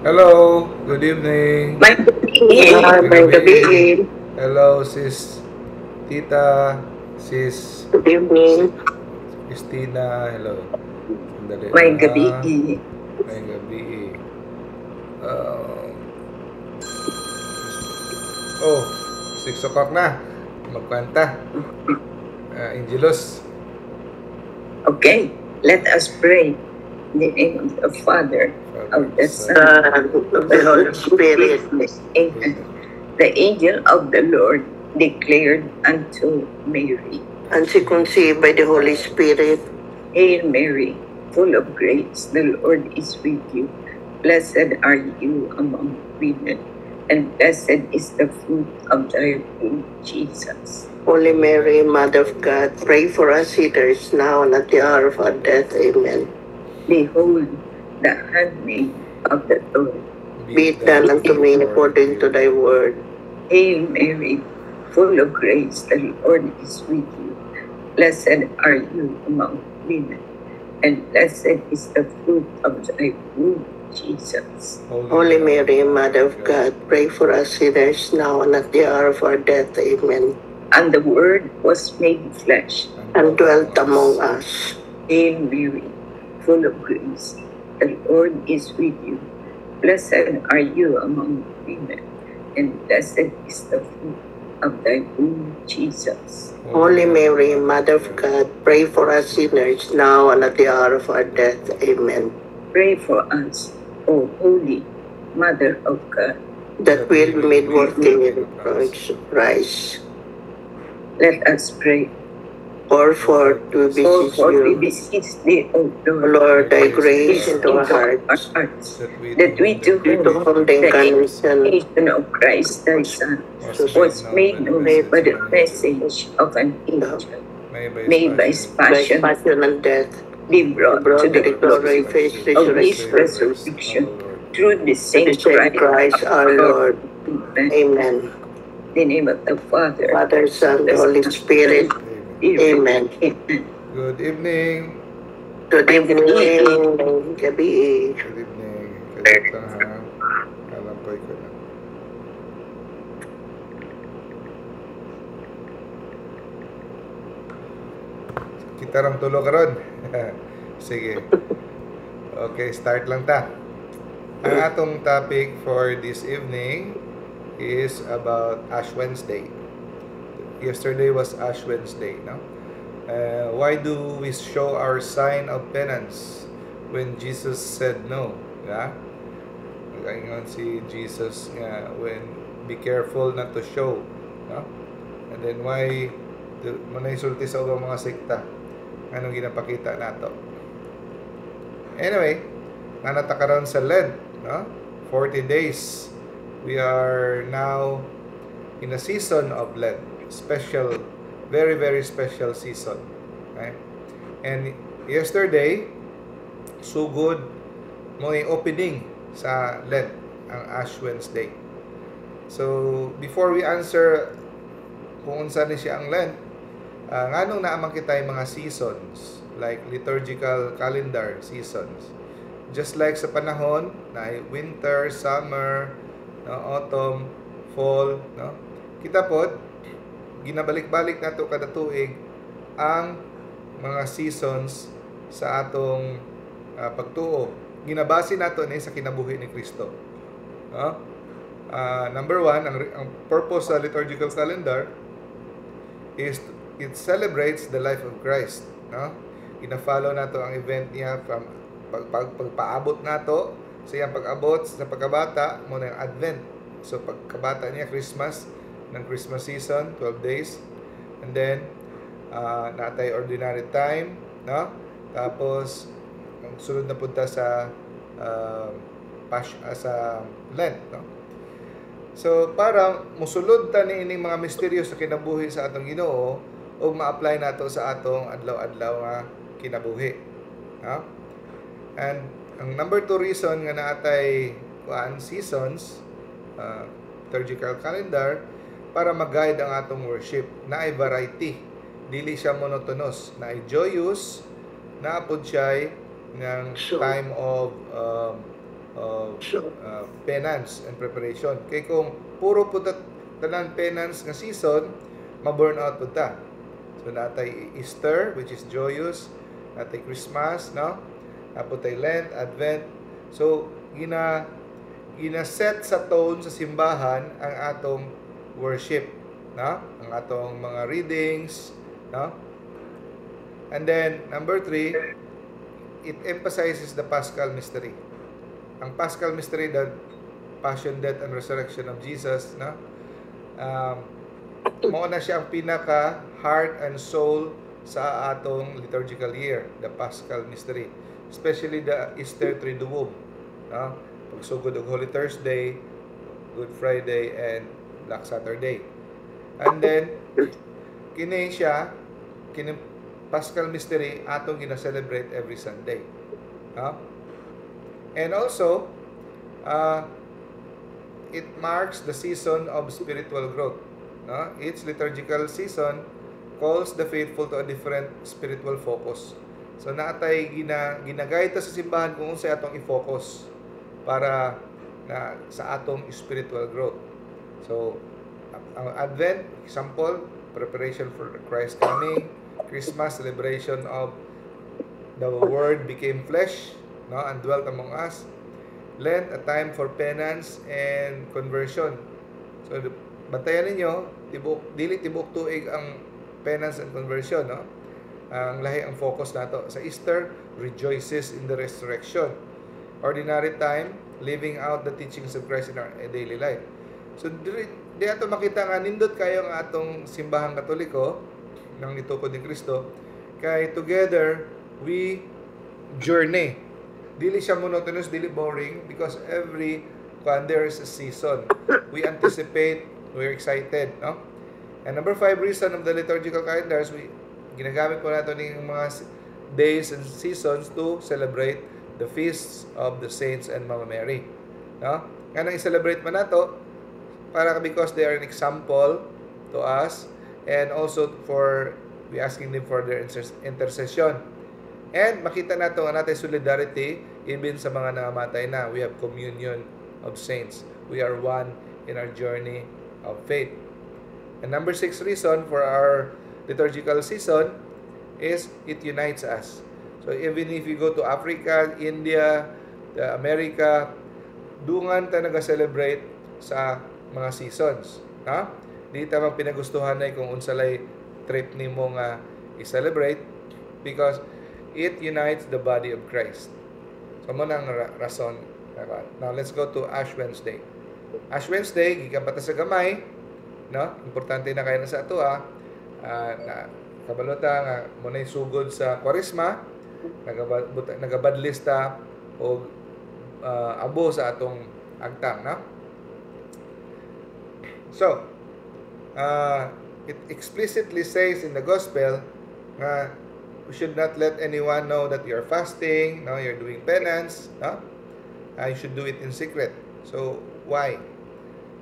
Hello, good evening. May May gabi. Hello, sis Tita, sis Good evening. Christina. Hello. Sandali may lang gabi. ha. May gabi. Uh, oh, 6 o'clock na. Magkwenta. Angelos. Okay, let us pray. In the name of the Father, of the Son, Of the Holy Spirit. Amen. The angel of the Lord declared unto Mary, And she conceived by the Holy Spirit. Hail Mary, full of grace, the Lord is with you. Blessed are you among women, and blessed is the fruit of thy womb, Jesus. Holy Mary, Mother of God, pray for us sinners now and at the hour of our death. Amen. Behold, the handmaid of the Lord. Be it done unto me according to thy word. Hail Mary, full of grace, the Lord is with you. Blessed are you among women, and blessed is the fruit of thy womb, Jesus. Holy Mary, Mother of God, pray for us sinners now and at the hour of our death. Amen. And the Word was made flesh And dwelt among us. Hail Mary, full of grace, the Lord is with you. Blessed are you among women, and blessed is the fruit of thy womb, Jesus. Holy Mary, Mother of God, pray for us sinners now and at the hour of our death. Amen. Pray for us, O Holy Mother of God, that we'll be made worthy in Christ. Let us pray. Pour forth, we beseech we you, beseech thee, O Lord, Lord, thy grace into our hearts, that we to to whom the incarnation of Christ thy Son was made known by the message of an angel, may by his passion and death be brought to the glory of his of his resurrection. resurrection through the The same same Christ our Lord. Amen. In the name of the Father, Father, Son, Holy Spirit. Amen. Amen. Good evening. Good evening. Gabi. Good evening. Kajat lang ha. Alam ko ikaw na. Kita ram tulo karon. Sige. Okay, start lang ta. Ang atong topic for this evening is about Ash Wednesday. Yesterday was Ash Wednesday, no? Why do we show our sign of penance when Jesus said no? Yeah? Nag-ingon si Jesus nga when be careful not to show, no? And then why manaysulti sa ubang mga sekta anong ginapakita nato? Anyway, nanata karon sa Lent, no? 40 days. We are now in a season of Lent. Special, very, very special season. Okay? And yesterday, so good, may opening sa Lent, ang Ash Wednesday. So, before we answer kung unsa ni siya ang Lent, nganong naamang kita yung mga seasons, like liturgical calendar seasons. Just like sa panahon na winter, summer, no, autumn, fall, no? Kita pod ginabalik-balik nato kada tuig ang mga seasons sa atong pagtuo. Ginabase nato ni sa kinabuhi ni Kristo. No? Number one, ang purpose sa liturgical calendar is it celebrates the life of Christ. No? Ina-follow nato ang event niya from pagpaabot nato sa iyang pag-abot sa pagkabata mo na yung Advent. So pagkabata niya Christmas ng Christmas season, 12 days. And then natay ordinary time, no? Tapos ang sunod na punta sa sa Lent, no? So para musulod ta ni ining mga misteryo sa kinabuhi sa atong Ginoo ug ma-apply nato sa atong adlaw-adlaw nga kinabuhi, no? And ang number 2 reason nga naatay seasons, liturgical calendar, para mag-guide ang atong worship. Naay variety. Dili siya monotonous. Naay joyous, naapod siya ng time of of penance and preparation. Kay kung puro po tanan penance nga season, ma-burnout po ta. So natay Easter, which is joyous, natay Christmas, no? Napotay Lent, Advent. So gina-set sa tone sa simbahan ang atong worship, no? Ang atong mga readings, no? And then number 3, it emphasizes the Paschal mystery. Ang Paschal mystery, the passion, death, and resurrection of Jesus, no? Mao na siya ang pinaka heart and soul sa atong liturgical year, the Paschal mystery, especially the Easter Triduum, no? Pagsugod og Holy Thursday, Good Friday, and Black Saturday. And then kini Paschal mystery atong gina-celebrate every Sunday, no? And also it marks the season of spiritual growth, no? Each liturgical season calls the faithful to a different spiritual focus. So natay ginagayta sa simbahan kung unsay atong i-focus para sa atong spiritual growth. So ang Advent, example, preparation for Christ coming. Christmas, celebration of the Word became flesh, no, and dwelt among us. Lent, a time for penance and conversion. So bantayan ninyo, dili tibok tuig ang penance and conversion, no? Ang lahi ang focus nato. Sa Easter, rejoices in the resurrection. Ordinary time, living out the teachings of Christ in our daily life. So di ato makita nga nindot kayo ang atong simbahang Katoliko ng Litukod ni Kristo, kay together we journey. Dili siya monotonous, dili boring, because there is a season. We anticipate, we're excited, no? And number 5 reason of the liturgical calendars, ginagamit po natin ng mga days and seasons to celebrate the feasts of the saints and Mama Mary, no? Kanang i-celebrate man nato because they are an example to us, and also we asking them for their intercession. And makita nato nga natin solidarity even sa mga nangamatay na. We have communion of saints. We are one in our journey of faith. And number 6 reason for our liturgical season is it unites us. So even if you go to Africa, India, America, dungan ta naga-celebrate sa mga seasons, ha? Di ta man pinagustuhan ay kung unsalay trip nimo nga i-celebrate, because it unites the body of Christ. So mo nang rason. Now let's go to Ash Wednesday. Ash Wednesday, gikan pa ta sa gamay, no? Importante na kayo na sa ato na kabalota nga mo na sugod sa Kwaresma, nagabadlista o abo sa atong agtang, no? So it explicitly says in the gospel nga we should not let anyone know that you're fasting, no, you're doing penance, no? You should do it in secret. So why?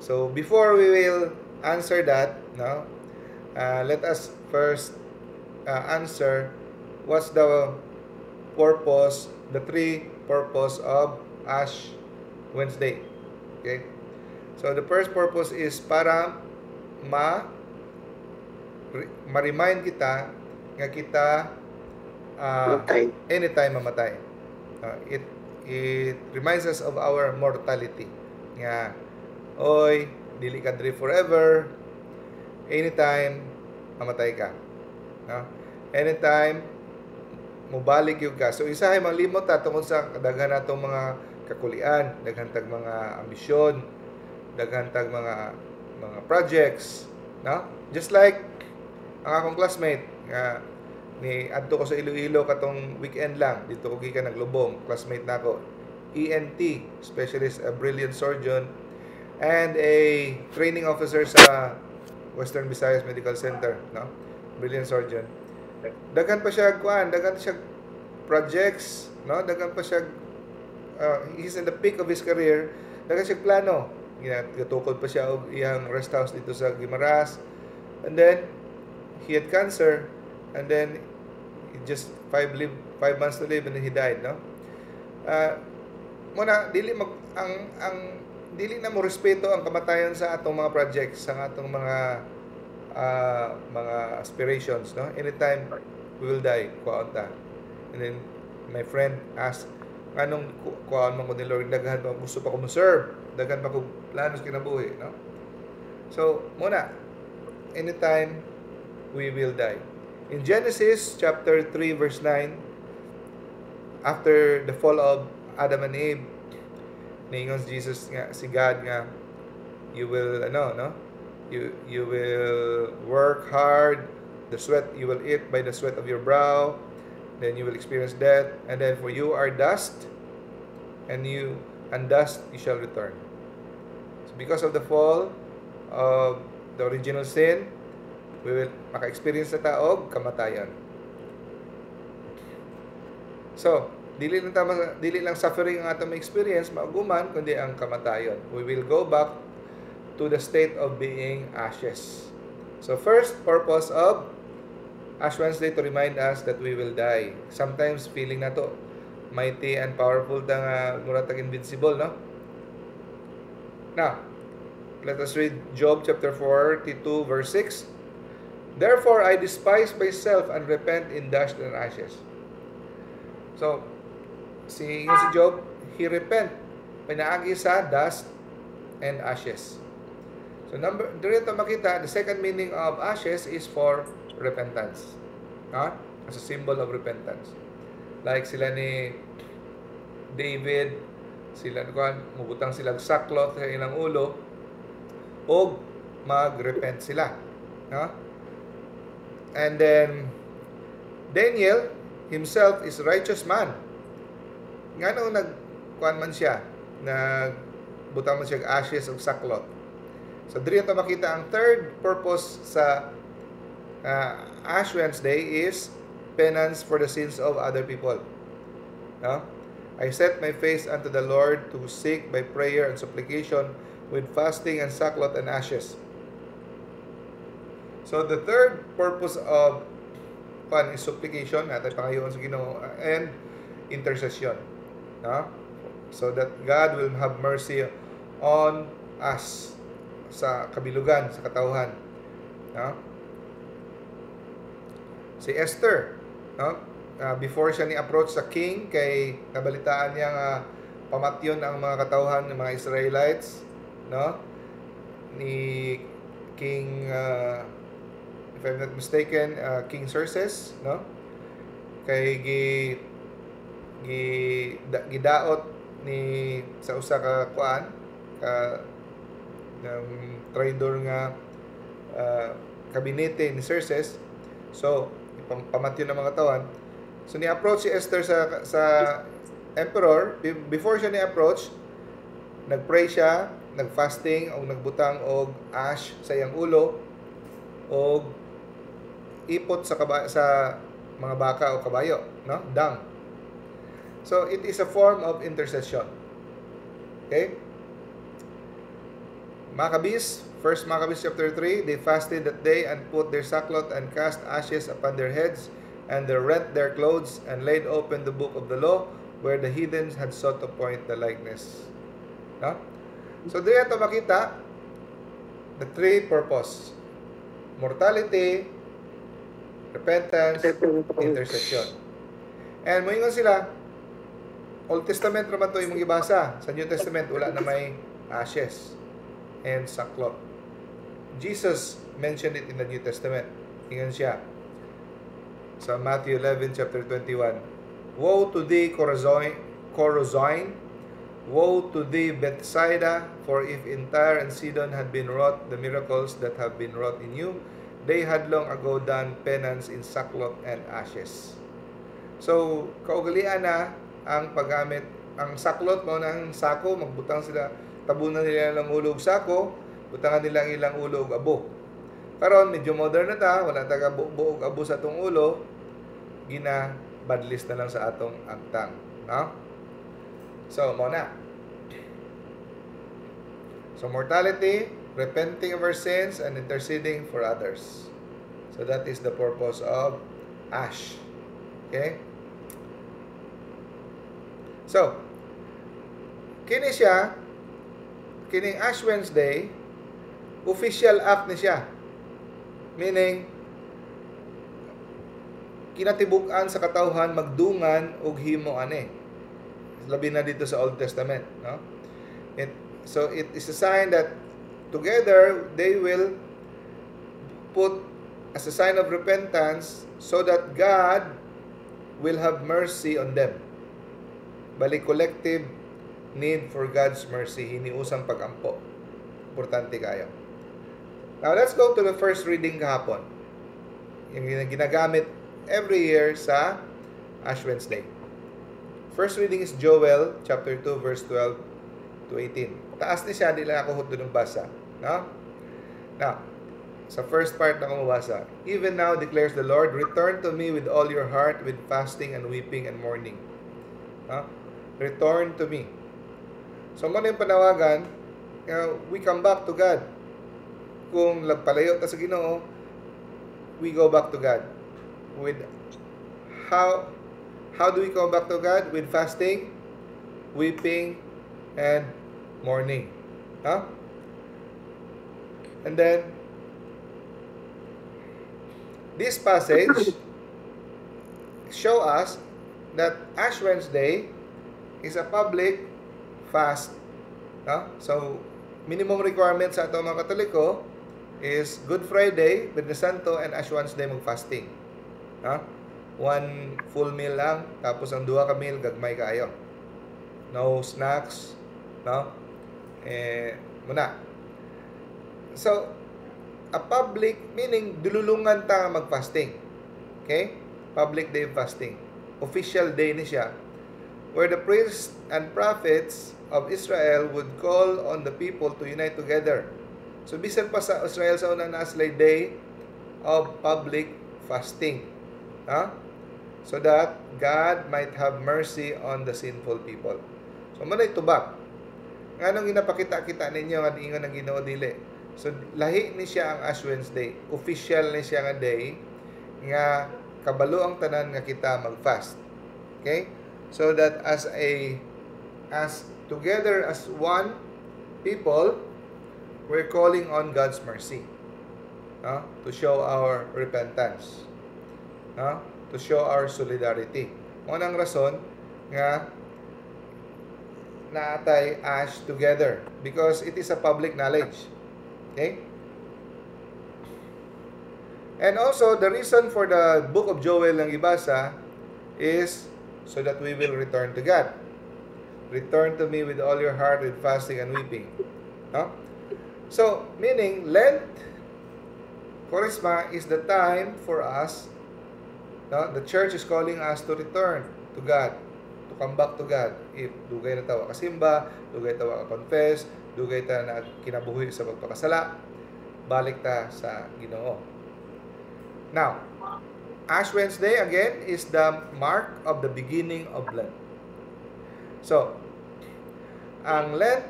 So before we will answer that, no, let us first answer what's the purpose, the 3 purpose of Ash Wednesday. Okay? So the first purpose is para ma-remind kita nga kita anytime mamatay. It reminds us of our mortality. Nga, oy, dili ka diri forever. Anytime mamatay ka. No? Anytime mubalik yung ka. So isahay malimot tungkol sa daghan natong mga kakulian, daghan tag mga ambisyon, daghan tag mga projects, no? Just like ang akong classmate nga ni adto ko sa Iloilo katong weekend lang, dito ko gikan naglubong, classmate nako, ENT specialist, a brilliant surgeon and a training officer sa Western Visayas Medical Center, no? Brilliant surgeon. Daghan pa siya projects, no? Daghan pa siya he's in the peak of his career. Daghan siya plano. Gatukod pa siya og iyang rest house dito sa Guimaras. And then he had cancer, and then just 5 months to live, and then he died, no? muna dili mag ang dili na mo respeto ang kamatayon sa atong mga projects, sa atong mga aspirations, no? Anytime we will die, kuwaon ta. And then my friend asked, anong kuwaon man ko ni Lord, daghan pa gusto pa ko mo serve, daghan pa ko planos kinabuhi, no? So muna, anytime we will die. In Genesis chapter 3 verse 9, after the fall of Adam and Eve, ningon Jesus nga, si God nga, you will you will work hard, the sweat you will eat by the sweat of your brow, then you will experience death, and then for you are dust, and dust you shall return. So because of the fall of the original sin, we will maka-experience na taog kamatayon. So, dili lang suffering ang atong experience mauguman, kundi ang kamatayon. We will go back to the state of being ashes. So, first purpose of Ash Wednesday to remind us that we will die. Sometimes feeling na to mighty and powerful tang muratag invincible, no? Now, let us read Job chapter 42 verse 6. Therefore I despise myself and repent in dust and ashes. So, si Job, he repent pinaagi sa dust and ashes. So dito makita, the second meaning of ashes is for repentance. As a symbol of repentance. Like sila ni David, mubutang sila sackcloth sa ilang ulo o mag-repent sila. And then Daniel himself is righteous man. Ngano nagkuan man siya, nagbutang man siya ashes of sackcloth. So diri ito makita ang third purpose sa Ash Wednesday is penance for the sins of other people. I set my face unto the Lord to seek by prayer and supplication with fasting and sackcloth and ashes. So the third purpose of is supplication, natin pangayoon sa Ginoo, and intercession. So that God will have mercy on us sa kabilugan, sa katawhan. Si Esther, before siya ni-approach sa king, kay nabalitaan niya nga pamatyon ang mga katawhan ng mga Israelites, ni King if I'm not mistaken, King Xerxes, kay gidaot ni sa usa ka kuan ng traidor nga kabinete ni Xerxes. So pamatyon ng mga katawan. So ni-approach si Esther sa emperor. Before siya ni-approach, nagpray siya, nagfasting o nagbutang og ash sa iyang ulo o ipot sa mga baka o kabayo, dung. So it is a form of intercession. Okay? Maccabees, 1 Maccabees chapter 3, they fasted that day and put their sackcloth and cast ashes upon their heads, and they rent their clothes and laid open the book of the law where the heathens had sought to point the likeness. So dito makita the three purpose: mortality, repentance, intercession. And moingon sila, Old Testament naman to imong gibasa. Sa New Testament wala na may ashes and sackcloth. Jesus mentioned it in the New Testament. Ingon siya sa Matthew 11 chapter 21. Woe to thee, Chorazin! Woe to thee, Bethsaida! For if in Tyre and Sidon had been wrought the miracles that have been wrought in you, they had long ago done penance in sackcloth and ashes. So, kaugalian na ang paggamit. Ang sackcloth, mao nang sako, magbutang sila, tabunan nila ng ulo og sako, butangan nila ang ilang ulo og abo. Karon medyo modern na ta, wala taga buog abo sa atong ulo, badlis na lang sa atong agtang. So, mao na. So, mortality, repenting of our sins, and interceding for others. So, that is the purpose of Ash. Okay? So, kini siya, kining Ash Wednesday, official act ni siya. Meaning, kinatibuk-an sa katawhan magdungan og himo ani. Labi na dito sa Old Testament, no? So it is a sign that together they will put as a sign of repentance so that God will have mercy on them. Bali, collective need for God's mercy, hiniusang pagampo. Importante kayo. Now, let's go to the first reading kahapon. Yung ginagamit every year sa Ash Wednesday. First reading is Joel chapter 2 verse 12 to 18. Taas ni siya, di lang ako doon basa. No? Now, sa first part na kumabasa, even now declares the Lord, return to me with all your heart, with fasting and weeping and mourning. No? Return to me. So, muna yung panawagan, we come back to God. Kung lagpalayo ta sa Ginoo, we go back to God. With how do we go back to God? With fasting, weeping, and mourning. Huh? And then, this passage show us that Ash Wednesday is a public fast. No? So, minimum requirement sa ato mga Katoliko is Good Friday, Biyernes Santo, and Ash Wednesday mag-fasting. No? One full meal lang, tapos ang duha ka meal, gagmay kaayo. No snacks, no? Muna. So, a public, meaning, dululungan ta mag-fasting. Okay? Public day of fasting. Official day ni siya, where the priests and prophets of Israel would call on the people to unite together. So, bisan pa sa Israel sa unang naslay day of public fasting. So that God might have mercy on the sinful people. So, manay tubak. Nga nung ginapakita-kita ninyo nga diingon ng Ginoo dili. So, lahi ni siya ang Ash Wednesday. Official ni siya nga day nga kabalo ang tanan nga kita mag-fast. Okay? So that as together as one people, we're calling on God's mercy to show our repentance, to show our solidarity. Unang rason nga naatay Ash together because it is a public knowledge. Okay? And also, the reason for the book of Joel ng ibasa is so that we will return to God. Return to me with all your heart, with fasting and weeping. No? So, meaning, Lent, Charisma is the time for us, no? The church is calling us to return to God, to come back to God. If dugay na tawa kasimba, dugay tawa ka confess, dugay ta na kinabuhi sa pagpakasala, balik ta sa Ginoo. Now, Ash Wednesday, again, is the mark of the beginning of Lent. So, ang Lent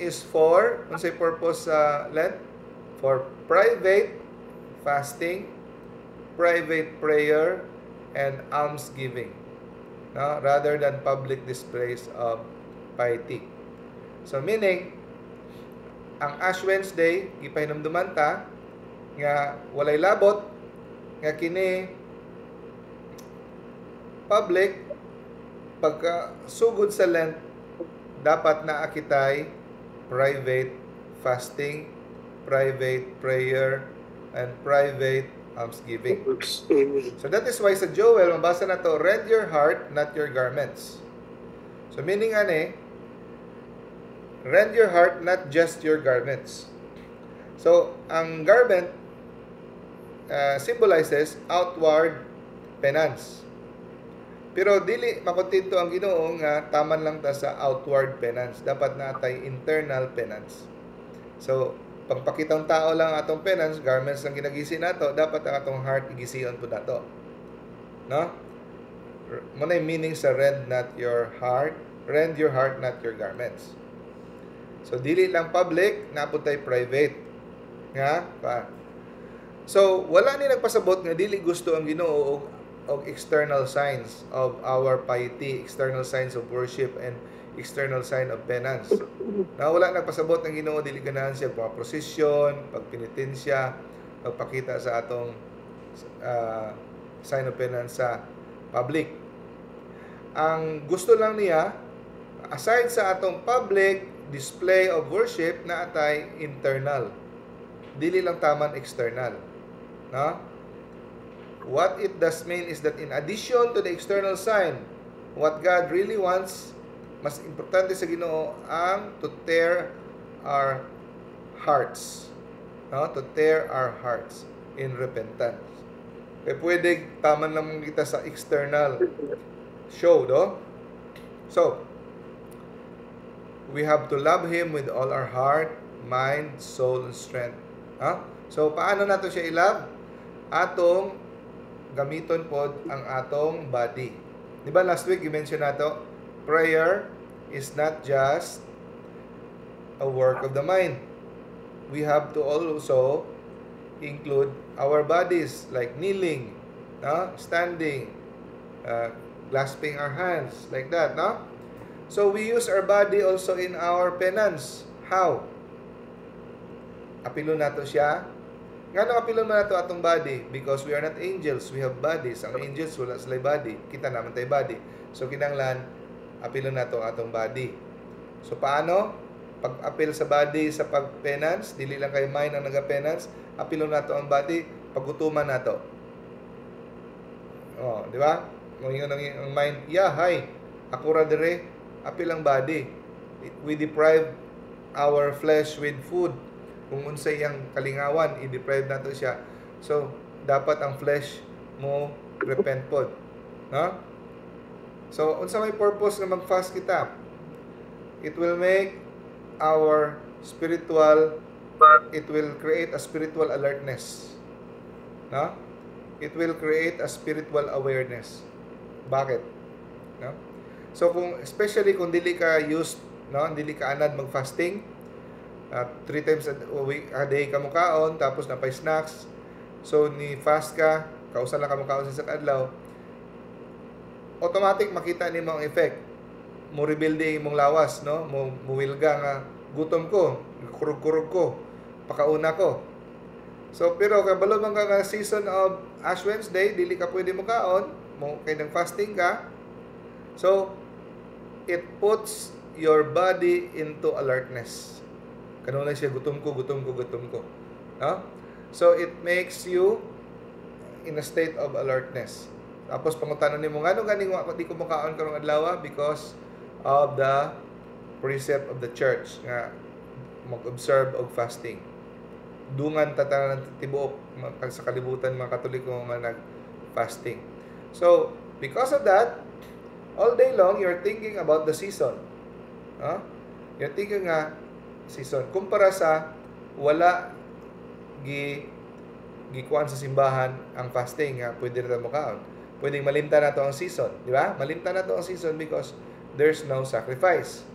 is for, unsay purpose sa Lent? For private fasting, private prayer, and almsgiving. No? Rather than public displays of piety. So, meaning, ang Ash Wednesday, gipahinumduman ta, nga walay labot, nga kini public pagka sugod sa Lent dapat na akitay private fasting, private prayer, and private almsgiving. So that is why sa Joel mabasa na to, rend your heart, not your garments. So meaning rend your heart, not just your garments. So ang garment symbolizes outward penance. Pero dili makontento ang Ginoo nga taman lang ta sa outward penance. Dapat na tay internal penance. So, pagpakitang tao lang atong penance, garments lang ginagisi nato, dapat ang atong heart igisiyon po nato. No? Muna yung meaning sa rend your heart, not your garments. So, dili lang public, naputay private. Nga? So, wala ni nagpasabot nga dili gusto ang Ginoo og external signs of our piety, external signs of worship and external sign of penance. Na wala nagpasabot ng Ginoo dili ganahan siya pagprosesyon, pagpenitensya, pagpakita sa atong sign of penance sa public. Ang gusto lang niya, aside sa atong public display of worship, na atay internal. Dili lang taman external. No? What it does mean is that in addition to the external sign, what God really wants, mas importante sa Ginoo ang to tear our hearts. No? To tear our hearts in repentance. Kaya pwede taman lang kita sa external show, do? So, we have to love Him with all our heart, mind, soul, and strength. So, paano nato siya i-love? Atong gamiton pod ang atong body. Di ba last week, i-mention nato, prayer is not just a work of the mind. We have to also include our bodies, like kneeling, standing, clasping our hands, like that, no? So, we use our body also in our penance. How? Apilon nato siya. Nga nang apilon mo nato atong body? Because we are not angels, we have bodies. Ang angels, wala sila body. Kita naman tayo body. So, kinanglan, apilon nato atong body. So, paano? Pag-apil sa body sa pag-penance, dili lang kay mind ang naga-penance, apilon nato ang body, pagutuman nato. Oh, di ba? Ngayon ang mind, hi, ako ra dire, apil ang body. We deprive our flesh with food. Kung unsay yang kalingawan, i-deprive nato siya. So, dapat ang flesh mo repent pod. No? So, unsa may purpose nga mag-fast kita? It will make our spiritual, it will create a spiritual alertness. No? It will create a spiritual awareness. Bakit? No? So, especially kung dili ka used, no, dili ka anad mag-fasting, 3 times a day ka mukaon, tapos napay snacks, so ni fast ka, kausan lang ka mukaon sa adlaw, automatic makita ni mo ang effect. Mo rebuild imong lawas, no? Mo wilga nga gutom ko, kurog-kurog ko, pakauna ko. So pero kabalo man ka season of Ash Wednesday, dili ka pwede mukaon, mo kay nang fasting ka. So it puts your body into alertness. Kanunay siya, gutom ko. No? So, it makes you in a state of alertness. Tapos, pangutanon ni mo, nga ganing di ko makaon karong adlaw because of the precept of the church nga mag-observe og fasting. Dungan tatanan tibuok sa kalibutan mga Katoliko nga nag-fasting. So, because of that, all day long, you're thinking about the season. You're thinking nga, season kumpara sa wala gikuan sa simbahan ang fasting nga pwede na mukaon. Pwedeng malimtan nato ang season, di ba? Malimtan nato ang season because there's no sacrifice.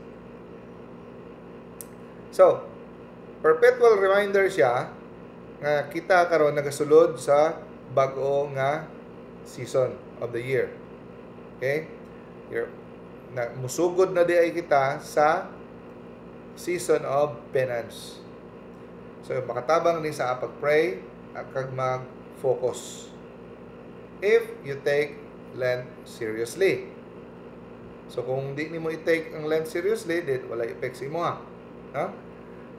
So, perpetual reminder siya nga kita karon nagasulod sa bag-o nga season of the year. Okay? Musugod na di ay kita sa season of penance. So, makatabang din sa pag-pray at kag mag-focus. If you take Lent seriously. So, kung di nimo i-take ang Lent seriously, then wala effect sa imo ha.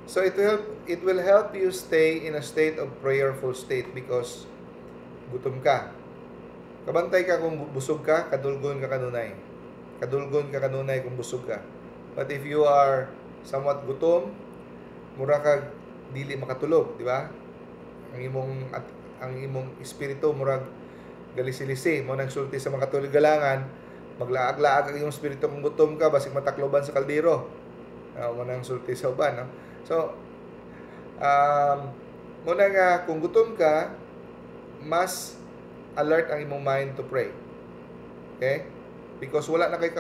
So, it will help you stay in a state of prayerful state because gutom ka. Kabantay ka kung busog ka, kadulgon ka kanunay. Kadulgon ka kanunay kung busog ka. But if you are somewhat gutom, mura kag dili makatulog, di ba? Ang imong espiritu murag galisilisi mo nang sulti sa mga katuligalangan, maglaag-laag ang imong espiritu kung gutom ka basig matakloban sa kaldero. Mo nang sulti sa uban, no? So, muna nga kung gutom ka, mas alert ang imong mind to pray. Okay? Because wala na kay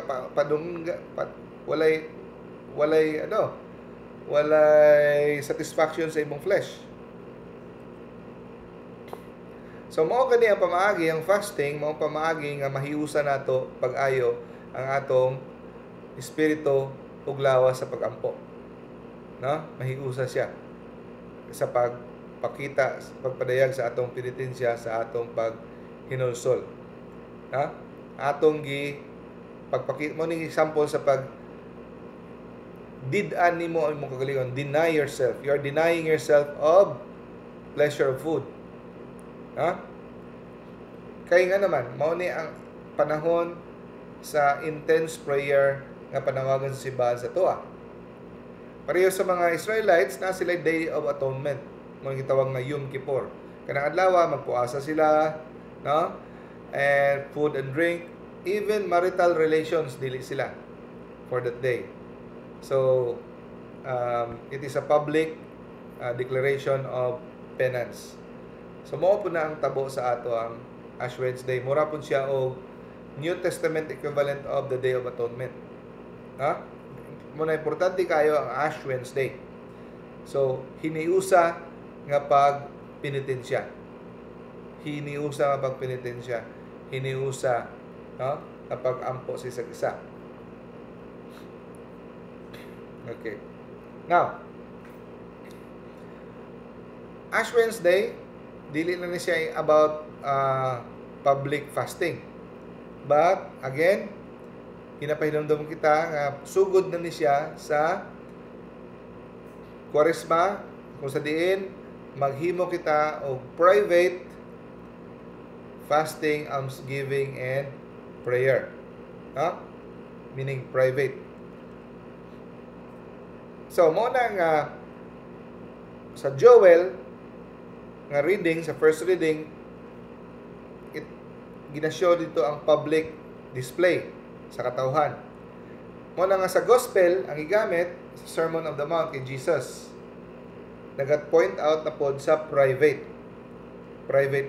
walay satisfaction sa imong flesh. So mao gani ang pamaagi ang fasting, mao pamaagi nga mahiusa nato pag-ayo ang atong espiritu ug lawas sa pagampo. No? Mahiusa siya sa pagpakita, pagpadayag sa atong penitensya, sa atong paghinulsol. Ha? Atong pagpakita mo ning example sa did-an nimo ang imong kagalingon. Deny yourself. You are denying yourself of pleasure of food. Ha? Kaya nga naman, mao ni ang panahon sa intense prayer nga panawagan sa simbahan sa tuwa. Pareho sa mga Israelites na sila Day of Atonement, mga gitawag nga Yom Kippur. Kanang adlaw magpuasa sila, no? And food and drink, even marital relations dili sila for that day. So it is a public declaration of penance. So mao po na ang tabo sa ato ang Ash Wednesday. Mura po siya o New Testament equivalent of the Day of Atonement. Ha? Muna importante kayo ang Ash Wednesday. So hiniusa nga pagpenitensya. Hiniusa nga pagpenitensya. Hiniusa, no? Nga pagampo sa isa't isa. Okay. Now, Ash Wednesday, dili na ni siya about public fasting. But, again, kinapahinumdum kita nga sugod na ni siya sa Kwaresma, kung sa diin, maghimo kita og private fasting, almsgiving, and prayer. Ha? Meaning private. So, mo na nga sa Joel nga reading, sa first reading, ginashow dito ang public display sa katauhan. Mo na nga sa gospel, ang igamit sa Sermon of the Mount kay Jesus. Nagat-point out na pod sa private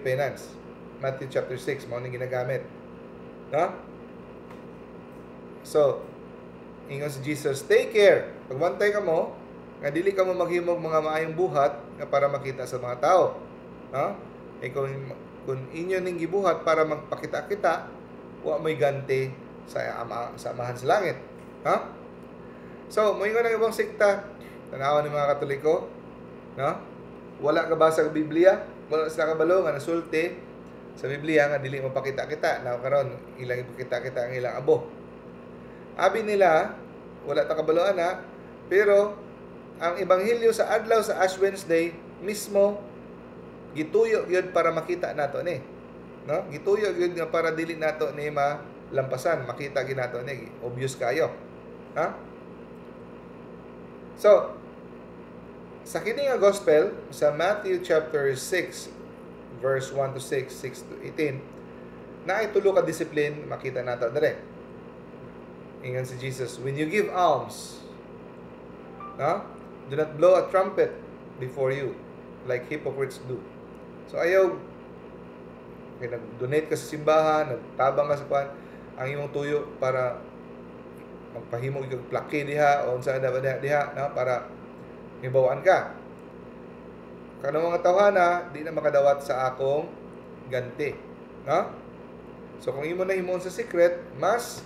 penance. Matthew chapter 6, mo nang ginagamit. No? So, ingon si Jesus, take care. Pagbantay ka mo, nga dili ka mo maghimog mga maayong buhat nga para makita sa mga tao. No? E kung inyo ning gibuhat para magpakita-kita, wa may ganti sa amahan sa langit. Ha? So, moingon ang ibang sikta, tanawan ng mga Katoliko, no? Wala ka basa sa Biblia, wala sila kabalo nga nasulti sa Biblia nga dili mapakita-kita. Now karon ilang ipakita-kita ang ilang abo. Abi nila, wala ta kabalo ana, pero ang ebanghelyo sa adlaw sa Ash Wednesday mismo gituyo gyud para makita nato ni. No? Gituyo gyud nga para dili nato ni malampasan, makita gyud nato ni, obvious kayo. Ha? So, sa kini nga gospel sa Matthew chapter 6 verse 1 to 6, 6 to 18, na itulo ka discipline makita nato dire. Ingon si Jesus, when you give alms, no? Do not blow a trumpet before you like hypocrites do. So ayaw nag-donate ka sa simbahan, nagtabang ka sa kwan, ang imong tuyo para magpahimo yung plake diha o unsa diha, no? Para ibawaan ka. Kanang mga tawhana, di na makadawat sa akong ganti. No? So kung imo na himon sa secret, mas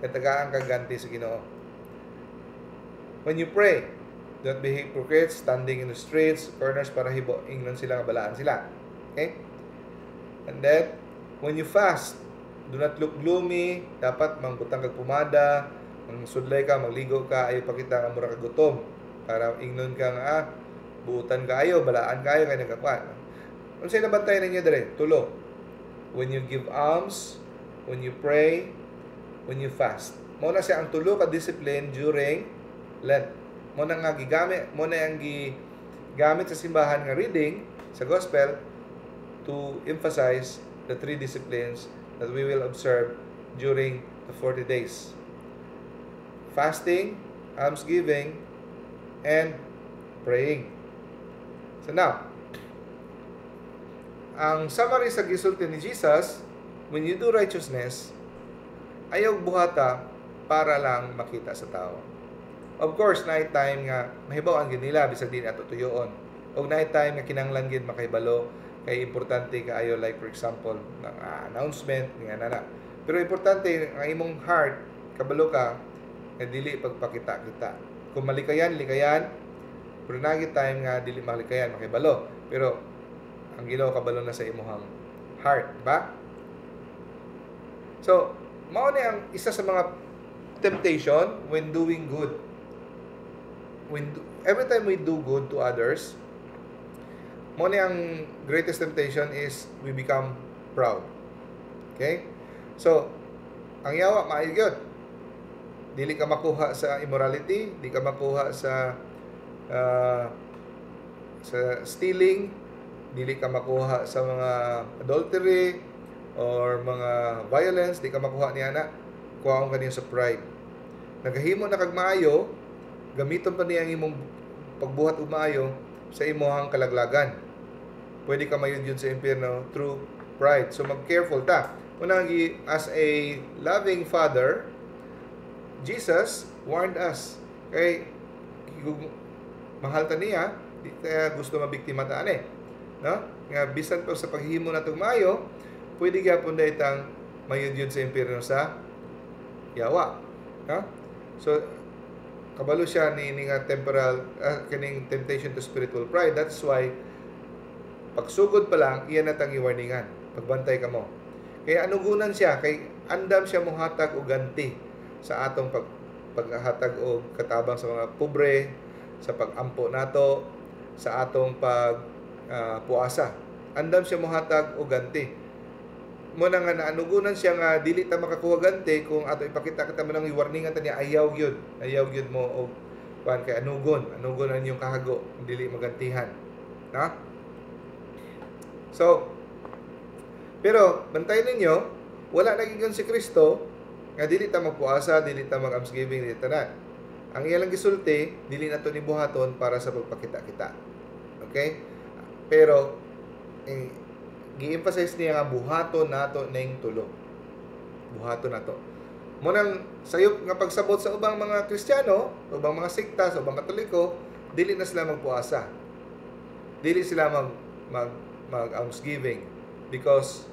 katagaan ka ganti sa Ginoo. When you pray, don't be hypocrites, standing in the streets, corners para ingnon sila nga balaan sila. Okay? And then, when you fast, do not look gloomy, dapat mangbutang kag pumada, mangsudlay ka, magligo ka, ayo pakita nga mura ka gutom para ingnon ka nga buutan kayo, balaan kayo kay nagkakuan. Unsay nabantay ninyo dire? Tulo. When you give alms, when you pray, when you fast. Mo na siya ang tulo ka discipline during Lent. Mo na nga gigamit, mo na ang gigamit sa simbahan nga reading sa gospel to emphasize the three disciplines that we will observe during the 40 days. Fasting, almsgiving, and praying. So now, ang summary sa gisulti ni Jesus, when you do righteousness, ayaw buhata para lang makita sa tao. Of course, night time nga, mahibaw ang ginila, bisag din ato tuyoon. O night time nga kinanglan gid makahibalo, kay importante kaayo, like for example, ng announcement, nga nana. Pero importante, ang imong heart, kabalo ka, dili pagpakita kita. Kung malikayan, likayan, pero nagi time nga dili malikayan, makibalo. Pero ang Ginoo kabalo na sa imuhang heart, ba? So, mao ni ang isa sa mga temptation when doing good. Every time we do good to others, mao ni ang greatest temptation is we become proud. Okay? So, ang yawa maayo. Dili ka makuha sa immorality, di ka makuha sa stealing, dili ka makuha sa mga adultery or mga violence, di ka makuha niya na kuhaon ka niya sa pride. Nagahimo na kag maayo, gamiton pa niya ang imong pagbuhat og maayo sa imong kalaglagan. Pwede ka mayud yun sa impyerno through pride. So mag-careful ta. Unang as a loving father, Jesus warned us. Kay mahal ta niya, di kaya gusto mabiktima ta ani. No? Nga bisan pa sa paghimo natong maayo, pwede gyapon daytang mayud sa impyerno sa yawa. No? So kabalo siya ni nga temporal kining temptation to spiritual pride. That's why pagsugod pa lang iyan natang i-warningan. Pagbantay ka mo. Kaya anugunan siya kay andam siya mohatag og ganti sa atong paghatag og katabang sa mga pobre, sa pagampo nato, sa atong puasa. Andam siya mohatag og ganti. Muna nga naanugunan siya nga dili ta makakuha ganti kung ato ipakita kita mo nang i-warningan ta niya ayaw gyud mo og kuan kay anugon ang inyong kahago dili magantihan. Na? So, pero bantayan ninyo, wala naging si Kristo nga dili ta magpuasa, dili ta mag-almsgiving, dili ta na. Ang iyalang gisulti, dili nato ni buhaton para sa pagpakita-kita. Okay? Pero gi-emphasize niya nga buhaton nato ning tulo. Buhaton nato. Munang sayop nga pagsabot sa ubang mga Kristiyano, ubang mga sekta, sa ubang Katoliko, dili na sila magpuasa. Dili sila mag-almsgiving because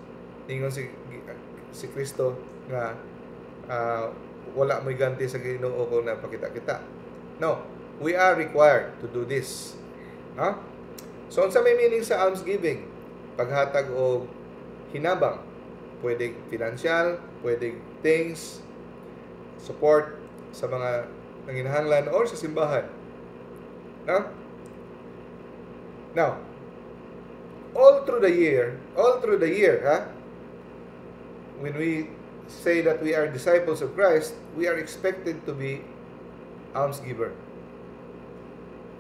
ingon si Kristo nga wala mo'y ganti sa Ginoo kung napakita kita. No, we are required to do this. No? So, unsa may meaning sa almsgiving? Paghatag o hinabang. Pwede financial, pwede things, support sa mga nanginahanglan or sa simbahan. No? Now, all through the year, when we say that we are disciples of Christ, we are expected to be almsgiver.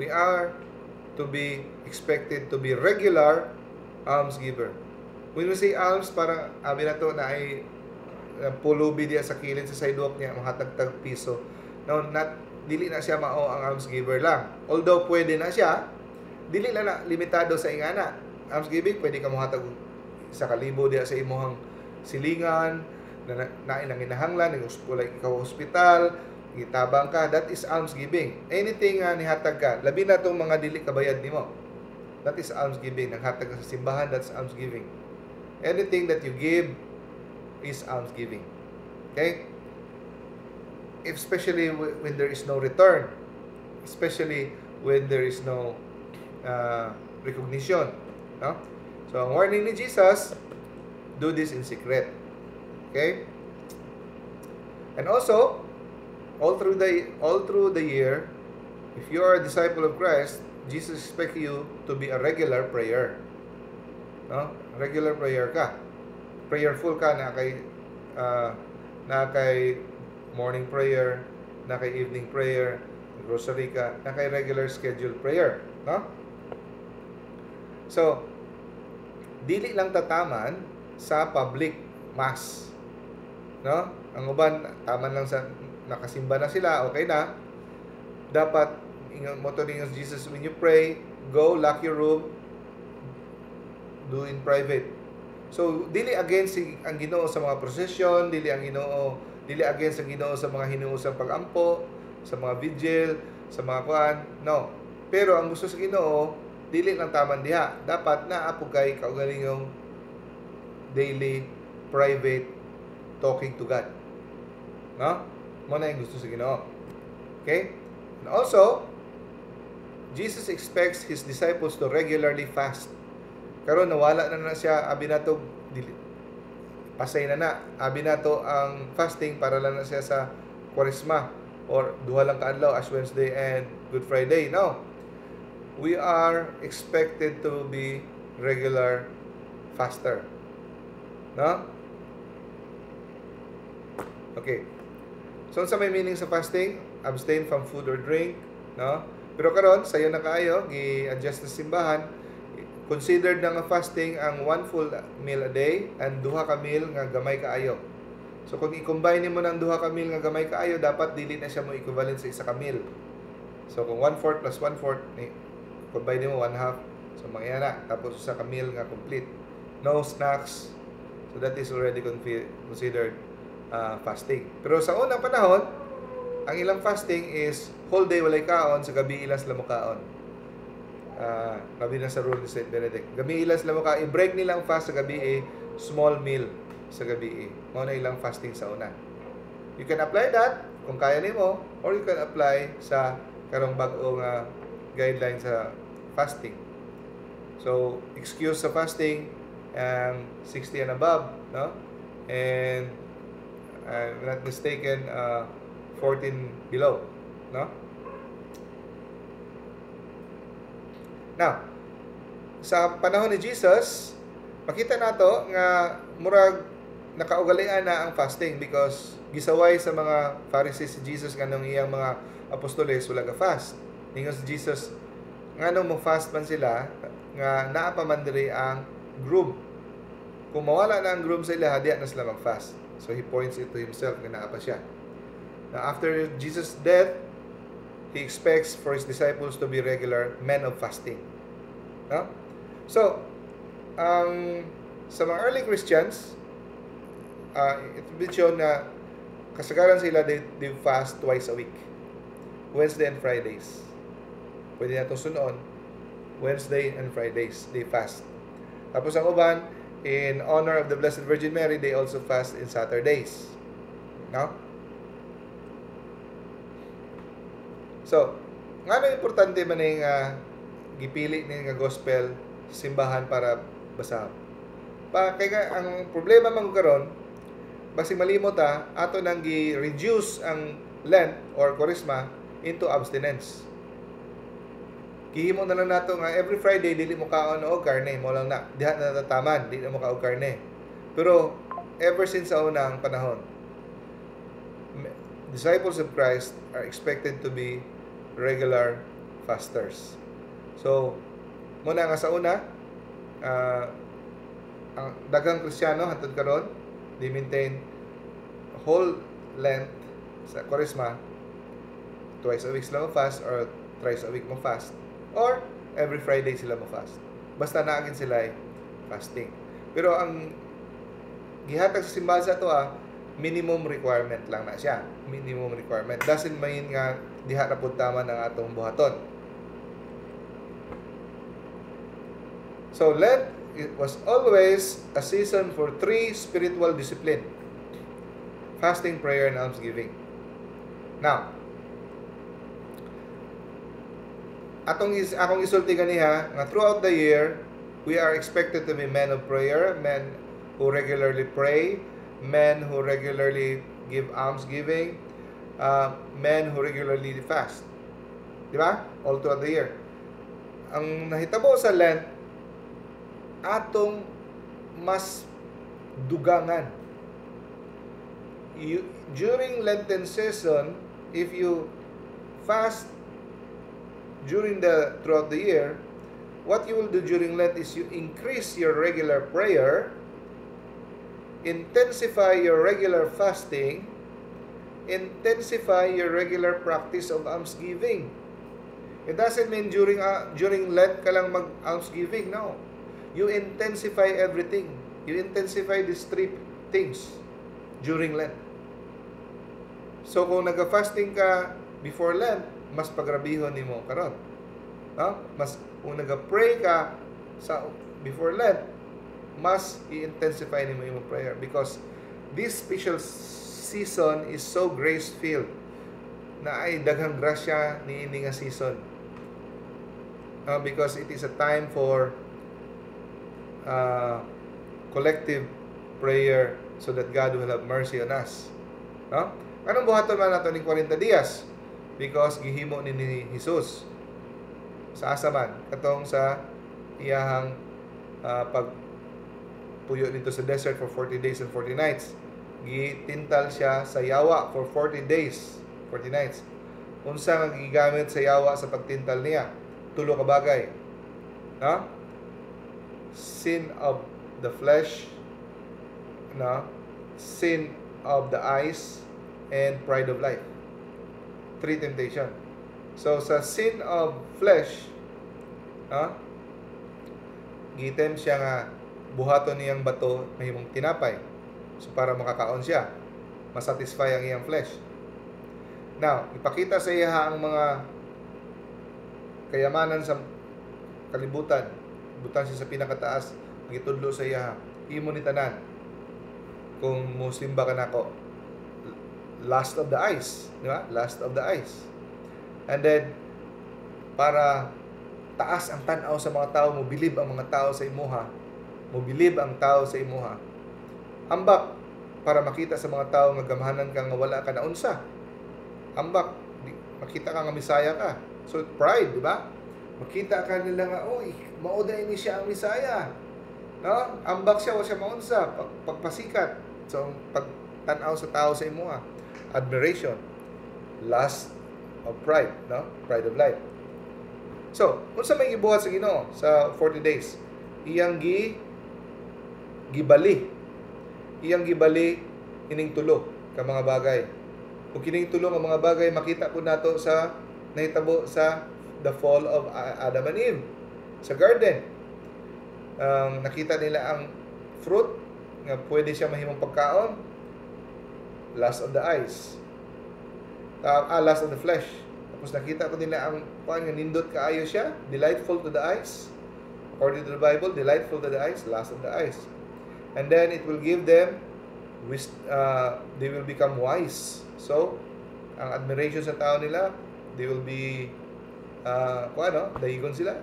We are to be expected to be regular almsgiver. When we say alms, parang abi na to na ay pulubi diya sa kilid sa sidewalk niya, mahatag-tag piso. No, dili na siya mao ang almsgiver lang. Although pwede na siya, dili na limitado sa ingana. Almsgiving, pwede ka mahatag sa kalibo diya sa imuhang silingan, na nanginahanglan, ikaw hospital, gitabang ka, that is almsgiving. Anything nihatag ka, labi na itong mga dili kabayad nimo, that is almsgiving. Naghatag ka sa simbahan, that's almsgiving. Anything that you give is almsgiving. Okay? Especially when there is no return, especially when there is no recognition. No? So, ang warning ni Jesus, do this in secret. Okay? And also, all through the year, if you are a disciple of Christ, Jesus expects you to be a regular prayer. No? Regular prayer ka. Prayerful ka na kay morning prayer, na kay evening prayer, grocery ka, na kay regular scheduled prayer, no? So, dili lang tataman sa public mass. No? Ang uban, taman lang sa nakasimba na sila, okay na. Dapat, ingon mo to ninyo Jesus, when you pray, go, lock your room, do in private. So, dili against ang Ginoo sa mga procession, dili against ang Ginoo sa mga hinuusang pag-ampo, sa mga vigil, sa mga kuan. No. Pero ang gusto sa Ginoo, dili lang taman diha. Dapat naapo kay kaugalingong daily private talking to God. No? Mo na yung gusto sa Ginoo. Okay? And also, Jesus expects His disciples to regularly fast. Karon nawala na siya, abi na to, pasay na. Abi na to ang fasting para lang na siya sa Kwaresma or duha lang kaadlaw, Ash Wednesday and Good Friday. No. We are expected to be regular faster. No? Okay. So, sa may meaning sa fasting, abstain from food or drink, no? Pero karon sayo na kaayo, gi-adjust sa simbahan, considered na nga fasting ang 1 full meal a day and duha ka meal nga gamay kaayo. So kung i-combine nimo ng duha ka meal nga gamay kaayo, dapat dili na siya mo equivalent sa isa ka meal. So kung 1/4 plus 1/4, combine nimo 1/2. So mga na, tapos sa ka meal nga complete. No snacks. So that is already considered fasting. Pero sa unang panahon, ang ilang fasting is whole day walay kaon, sa gabi ilas lamo kaon. Gabi na sa rule ni St. Benedict. Gabi ilas lamo ka, i-break nilang fast sa gabi small meal sa gabi Mao na ilang fasting sa una. You can apply that kung kaya nimo, or you can apply sa karong bag-o nga guideline sa fasting. So, excuse sa fasting 60 and above, no? And I'm not mistaken, 14 below, no? Now, sa panahon ni Jesus, makita nato nga murag nakaugalian na ang fasting because gisaway sa mga Pharisees si Jesus nganong iyang mga apostoles wala ka fast. Ningon si Jesus nganong mo fast man sila nga naa pa man diri ang groom. Kung mawala na ang groom sa ila, diya na sila mag-fast. So he points it to himself nga naa pa siya. Now after Jesus' death, He expects for His disciples to be regular men of fasting. No? So, sa mga early Christians, ito shown na kasagaran sila, they fast twice a week. Wednesday and Fridays. Pwede na itong sunoon. Wednesday and Fridays, they fast. Tapos ang uban, in honor of the Blessed Virgin Mary, they also fast in Saturdays. No? So, nga na importante man yung gipili ni nga gospel simbahan para basahan. Kaya ang problema man karon, basi malimot ato nang gi-reduce ang Lent or Kwaresma into abstinence. Gihimo na lang nato nga every Friday dili mo kaon og karne, mo lang na diha na natataman, dili mo kaon karne. Pero ever since sa unang panahon, disciples of Christ are expected to be regular fasters. So, muna nga sa una, ang daghang Kristiyano hantod karon, they maintain whole Lent sa Kwaresma, twice a week sila mo-fast or thrice a week mo-fast, or every Friday sila mo-fast. Basta naagin sila fasting. Pero ang gihatag sa simbahan sa ito minimum requirement lang na siya. Minimum requirement. Doesn't mean nga diha na pud tama ng atong buhaton. So Lent, it was always a season for 3 spiritual discipline: fasting, prayer, and almsgiving. Now, akong isulti ganiha nga throughout the year, we are expected to be men of prayer, men who regularly pray, men who regularly give almsgiving, men who regularly fast. Di ba? All throughout the year. Ang nahitabo sa Lent, atong mas dugangan. During Lenten season, if you fast throughout the year, what you will do during Lent is you increase your regular prayer, intensify your regular fasting, intensify your regular practice of almsgiving. It doesn't mean during Lent ka lang mag-almsgiving. No. You intensify everything. You intensify these 3 things during Lent. So kung nag-fasting ka before Lent, mas pagrabihon nimo karon. No? Mas kung nag-pray ka before Lent, mas i-intensify nimo imong prayer because this special season is so grace-filled na ay daghang grasya niini nga season. Because it is a time for collective prayer so that God will have mercy on us. No? Anong buhaton man nato ning 40 dias? Because gihimo ni Jesus sa asaman katong sa iyahang pagpuyo dito sa desert for 40 days and 40 nights. Gitintal siya sa yawa for 40 days, 40 nights. Unsa nga gigamit sa yawa sa pagtintal niya? Tulo ka bagay. No? Sin of the flesh, no? Sin of the eyes, and pride of life. 3 temptation. So sa sin of flesh, gitem siya nga buhaton niyang bato mahimong tinapay. So para makakaon siya, masatisfy ang iyang flesh. Now, ipakita sa iya ang mga kayamanan sa kalibutan. Butang siya sa pinakataas, ang itudlo sa iya, imo ni tanan. Kung musimba ka nako, lust of the eyes, di ba? Lust of the eyes. And then, para taas ang tanaw sa mga tao, mobilib ang mga tao sa imuha, mobilib ang tao sa imuha. Ambak, para makita sa mga tao nga gamhanan ka nga wala ka na unsa. Ambak, makita ka nga misaya ka. So, pride, di ba? Makita ka nila nga, uy, mauda ini siya ang misaya. No? Ambak siya, wala siya maunsa. Pagpasikat. So, pagtanaw sa tao sa imuha. Admiration. Lust of pride, no? Pride of life. So, unsa may gibuhat sa Ginoo sa 40 days? Iyang gibali. Iyang gibali ining tulo ka mga bagay. Ug kining tulo nga mga bagay makita po nato sa nahitabo sa the fall of Adam and Eve sa garden. Nakita nila ang fruit nga pwede siya mahimong pagkaon. Lust of the eyes. Lust of the flesh. Tapos nakita ko nila ang nga nindot kaayo siya, delightful to the eyes. According to the Bible, delightful to the eyes, lust of the eyes. And then it will give them they will become wise. So, ang admiration sa tao nila, they will be dahigon sila.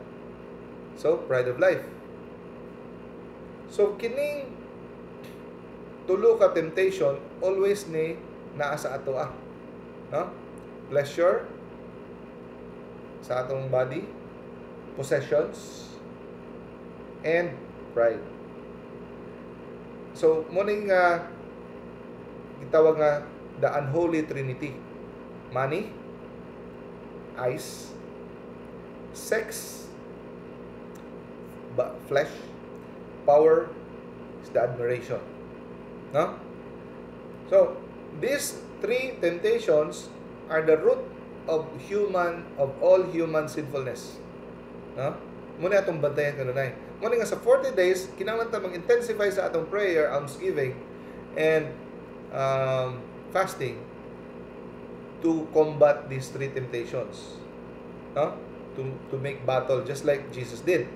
So, pride of life. So, kining tulo ka temptation always ni naa sa ato no? Pleasure sa atong body, possessions, and pride. So, muning gitawag nga the unholy trinity. Money, eyes, sex, flesh, power, is the admiration. No? So, these 3 temptations are the root of all human sinfulness. No? Muna atong bantayan kanunay. Muna nga sa 40 days, kinahanglan ta mag-intensify sa atong prayer, almsgiving, and fasting to combat these 3 temptations. No? To make battle just like Jesus did.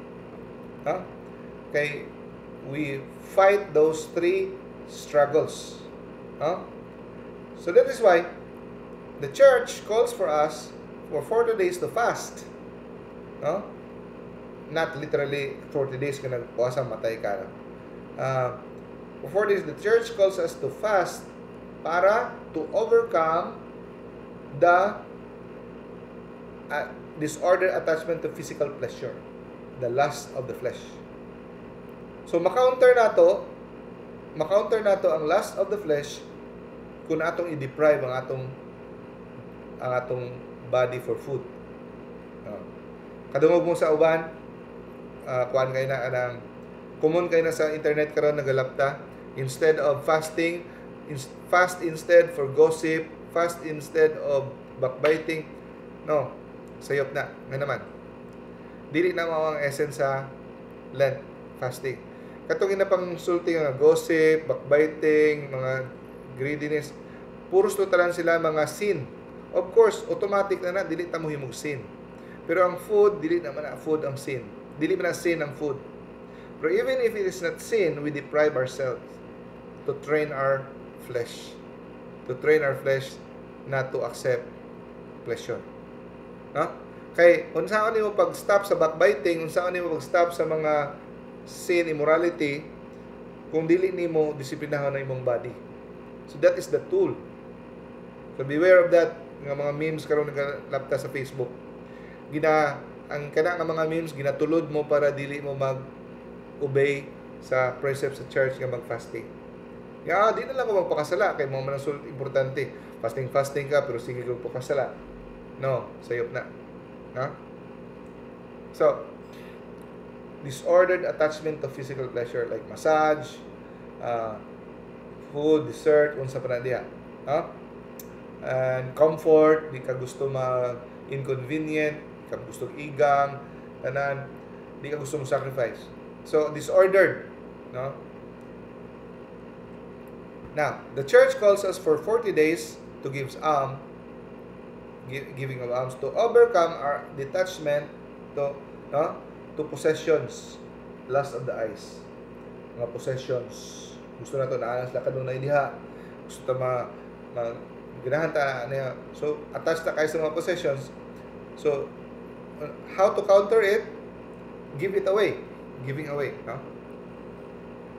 No? Okay, we fight those 3 struggles. So that is why the church calls for us for 40 days to fast. Not literally 40 days ka nagpuasa, matay ka. For 40 days, the church calls us to fast para to overcome the disordered attachment to physical pleasure, the lust of the flesh. So makaunter nato ang lust of the flesh kung atong i-deprive ang atong body for food. Kadungog mo sa uban, kuan kay na anang common kay na sa internet karon nagalapta, instead of fasting, fast instead for gossip, fast instead of backbiting. No, sayop na nga naman. Dili na mao ang essence sa Lent fasting. Katong inapangsulti nga gossip, backbiting, mga greediness, puros totalan sila mga sin. Of course, automatic na dili ta mo himog sin. Pero ang food, dili naman na food ang sin. Dili man na sin ang food. Pero even if it is not sin, we deprive ourselves to train our flesh. to train our flesh not to accept pleasure. No? Kay unsaon nimo pag-stop sa backbiting, unsaon nimo pag-stop sa mga sin, immorality, kung dili nimo disiplinahon ang imong body. So that is the tool. So beware of that. Nga mga memes karon nagalapta sa Facebook. Ang kana nga mga memes ginatulod mo para dili mo mag-obey sa precepts sa church nga mag-fasting. Di na lang ko magpakasala kay mga manasol importante. Fasting ka pero sige ko pakasala. No, sayop na. Ha? So, disordered attachment to physical pleasure like massage, food, dessert, unsa pa na diha. And comfort, di ka gusto mag-inconvenient, di ka gusto igang, tanan, di ka gusto mag-sacrifice. So, disordered. No? Now, the church calls us for 40 days to give giving of alms to overcome our detachment to possessions, lust of the eyes. Mga possessions. Gusto na to naanas la kanunay diha. Gusto ta ganahan ta niya. So attached ta kay sa mga possessions. So how to counter it? Give it away. Giving away, no?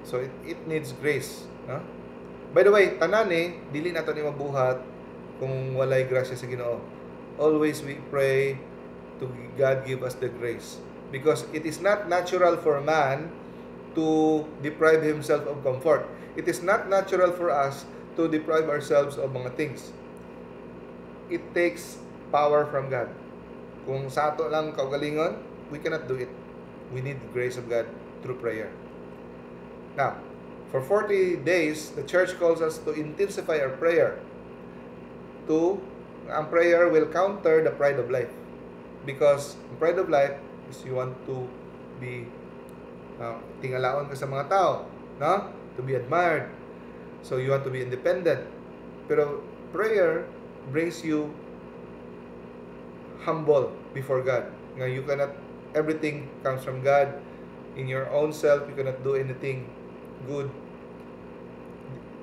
So it needs grace, no? By the way, tanan dili nato ni mabuhat kung walay grasya sa Ginoo. Always we pray to God give us the grace, because it is not natural for man to deprive himself of comfort. It is not natural for us to deprive ourselves of mga things. It takes power from God. Kung sa ato lang kaugalingon, we cannot do it. We need the grace of God through prayer. Now, for 40 days, the church calls us to intensify our prayer. Ang prayer will counter the pride of life. Because the pride of life is you want to be tingalaon ka sa mga tao, no? To be admired. So you want to be independent. Pero prayer brings you humble before God. You cannot, everything comes from God. In your own self, you cannot do anything good.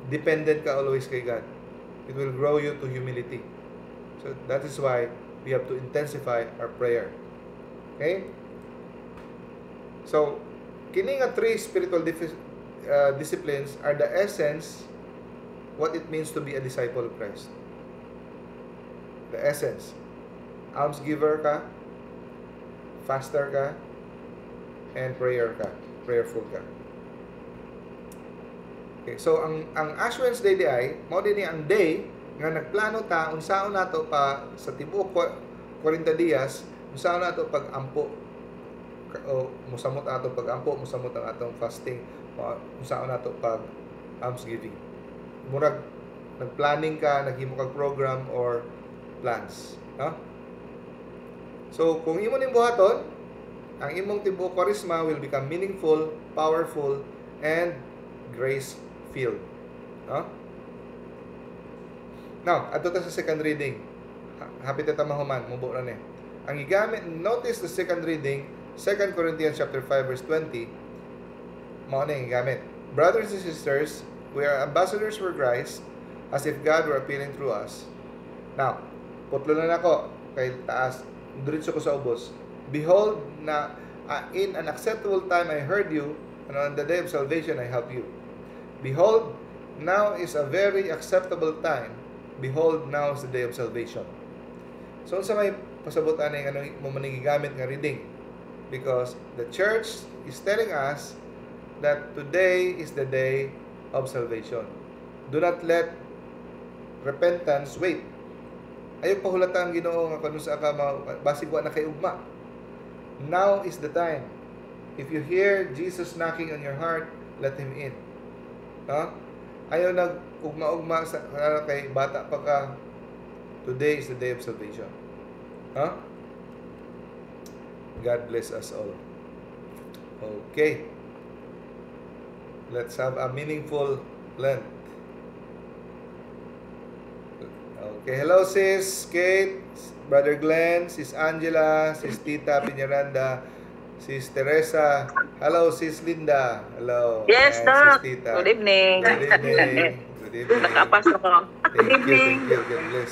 Dependent ka always kay God. It will grow you to humility. So that is why we have to intensify our prayer. Okay? So, kini nga three spiritual disciplines are the essence what it means to be a disciple of Christ. The essence. Alms giver ka, faster ka, and prayerful ka. Okay, so ang Ash Wednesday ay mao dinhi ang day nga nagplano ta unsaon nato pa sa tibuok 40 dias, unsaon nato pag-ampo o musamot ato pag-ampo, musamot ang atong fasting, unsaon nato pag almsgiving. Murag nagplanning ka, naghimo kag program or plans, no? So kung imo ning buhaton, ang imong tibuok Kwaresma will become meaningful, powerful, and grace-filled, no? Now, ato ta sa second reading. Hapit ta mahuman, mubo ra ni. Ang igamit, notice the second reading, 2 Corinthians chapter 5 verse 20. Mao na igamit. Brothers and sisters, we are ambassadors for Christ, as if God were appealing through us. Now, putlo na nako kay taas, diretso ko sa ubos. Behold, na in an acceptable time I heard you, and on the day of salvation I help you. Behold, now is a very acceptable time. Behold, now is the day of salvation. So, sa may pasabutan ng mo manigigamit nga reading. Because the church is telling us that today is the day of salvation. Do not let repentance wait. Ayaw pahulatan ang Ginoo nga kung sa ka basig wa na kay ugma. Now is the time. If you hear Jesus knocking on your heart, let Him in. Ayaw nag-ugma-ugma sa kay bata pa ka. Today is the day of salvation. God bless us all. Okay. Let's have a meaningful Lent. Okay. Hello, sis Kate, Brother Glenn, sis Angela, sis Tita Piñaranda, sis Teresa. Hello, sis Linda. Hello. Yes, and Doc. Sis Tita. Good evening. Good evening. Good Good evening. Nakapasok ko. Thank you. God bless.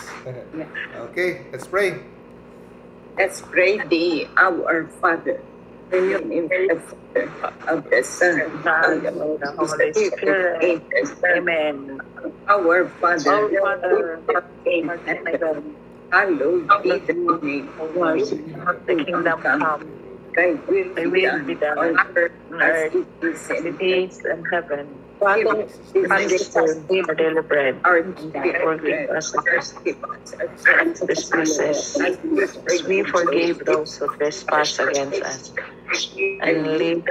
Okay, let's pray. Let's pray the Our Father. In the name of the Father, of the Son, Son, of the Holy Spirit. Amen. Our Father, Our Father, in heaven, hallowed be the name of the kingdom come. Thy will Thy be will be done done on earth on as earth it is as in it is in heaven. Father, This is our daily bread. our Forgive us our trespasses, as as we forgave those who trespass against us. And lead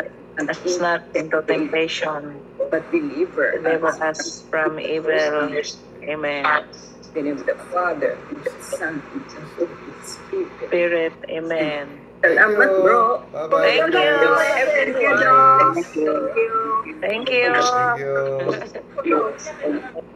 us not into temptation, but deliver us from evil. Amen. in the name of the Father, and the Son, and the Holy Spirit. Spirit, amen. Salamat, bro. Bye-bye. Thank you, everyone. Thank you. Thank you.